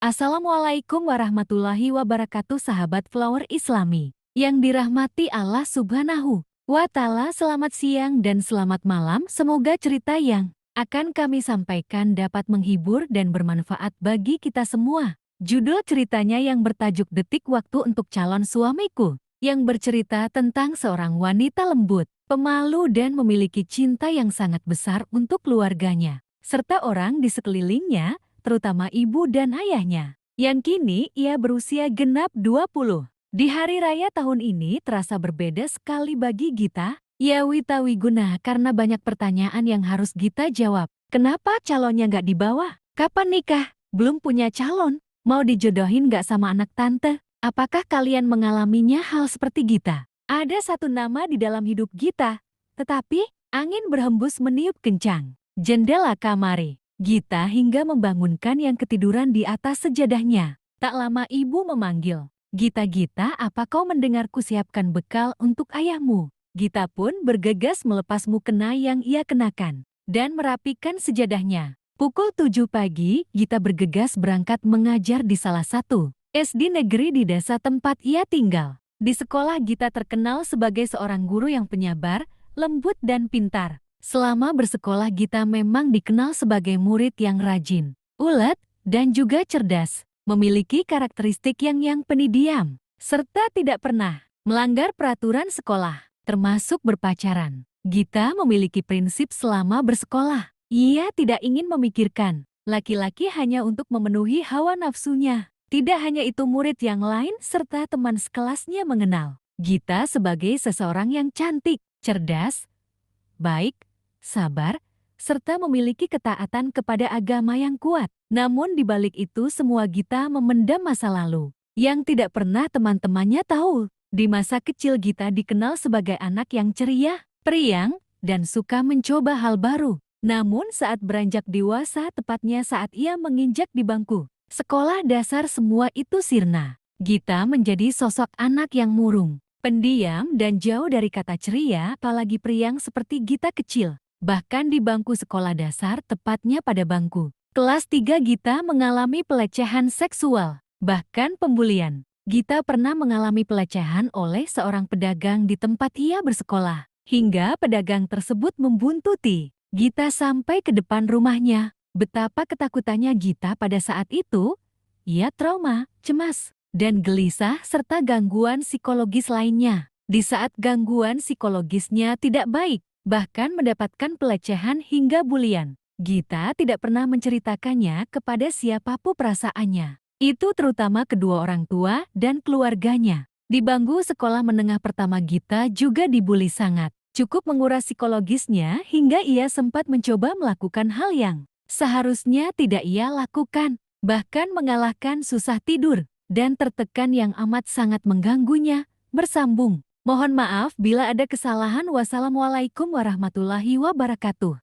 Assalamualaikum warahmatullahi wabarakatuh, sahabat Flower Islami yang dirahmati Allah Subhanahu wa Ta'ala. Selamat siang dan selamat malam. Semoga cerita yang akan kami sampaikan dapat menghibur dan bermanfaat bagi kita semua. Judul ceritanya yang bertajuk Detik Waktu untuk Calon Suamiku, yang bercerita tentang seorang wanita lembut, pemalu dan memiliki cinta yang sangat besar untuk keluarganya serta orang di sekelilingnya, terutama ibu dan ayahnya, yang kini ia berusia genap 20. Di hari raya tahun ini terasa berbeda sekali bagi Gita, ya Witawiguna, karena banyak pertanyaan yang harus Gita jawab. Kenapa calonnya nggak dibawa? Kapan nikah? Belum punya calon? Mau dijodohin nggak sama anak tante? Apakah kalian mengalaminya hal seperti Gita? Ada satu nama di dalam hidup Gita, tetapi angin berhembus meniup kencang jendela kamar Gita hingga membangunkan yang ketiduran di atas sejadahnya. Tak lama ibu memanggil, "Gita, Gita, apa kau mendengarku siapkan bekal untuk ayahmu?" Gita pun bergegas melepas mukena yang ia kenakan dan merapikan sejadahnya. Pukul 7 pagi, Gita bergegas berangkat mengajar di salah satu SD negeri di desa tempat ia tinggal. Di sekolah, Gita terkenal sebagai seorang guru yang penyabar, lembut dan pintar. Selama bersekolah, Gita memang dikenal sebagai murid yang rajin, ulet, dan juga cerdas. Memiliki karakteristik yang pendiam, serta tidak pernah melanggar peraturan sekolah, termasuk berpacaran. Gita memiliki prinsip selama bersekolah. Ia tidak ingin memikirkan laki-laki hanya untuk memenuhi hawa nafsunya. Tidak hanya itu, murid yang lain serta teman sekelasnya mengenal Gita sebagai seseorang yang cantik, cerdas, baik, sabar, serta memiliki ketaatan kepada agama yang kuat. Namun di balik itu semua, Gita memendam masa lalu yang tidak pernah teman-temannya tahu. Di masa kecil, Gita dikenal sebagai anak yang ceria, periang, dan suka mencoba hal baru. Namun saat beranjak dewasa, tepatnya saat ia menginjak di bangku sekolah dasar, semua itu sirna. Gita menjadi sosok anak yang murung, pendiam, dan jauh dari kata ceria, apalagi periang seperti Gita kecil. Bahkan di bangku sekolah dasar, tepatnya pada bangku kelas 3, Gita mengalami pelecehan seksual, bahkan pembulian. Gita pernah mengalami pelecehan oleh seorang pedagang di tempat ia bersekolah, hingga pedagang tersebut membuntuti Gita sampai ke depan rumahnya. Betapa ketakutannya Gita pada saat itu. Ia trauma, cemas, dan gelisah serta gangguan psikologis lainnya. Di saat gangguan psikologisnya tidak baik, bahkan mendapatkan pelecehan hingga bulian, Gita tidak pernah menceritakannya kepada siapapun perasaannya. Itu terutama kedua orang tua dan keluarganya. Di bangku sekolah menengah pertama, Gita juga dibuli sangat. Cukup menguras psikologisnya hingga ia sempat mencoba melakukan hal yang seharusnya tidak ia lakukan. Bahkan mengalahkan susah tidur dan tertekan yang amat sangat mengganggunya. Bersambung. Mohon maaf bila ada kesalahan. Wassalamualaikum warahmatullahi wabarakatuh.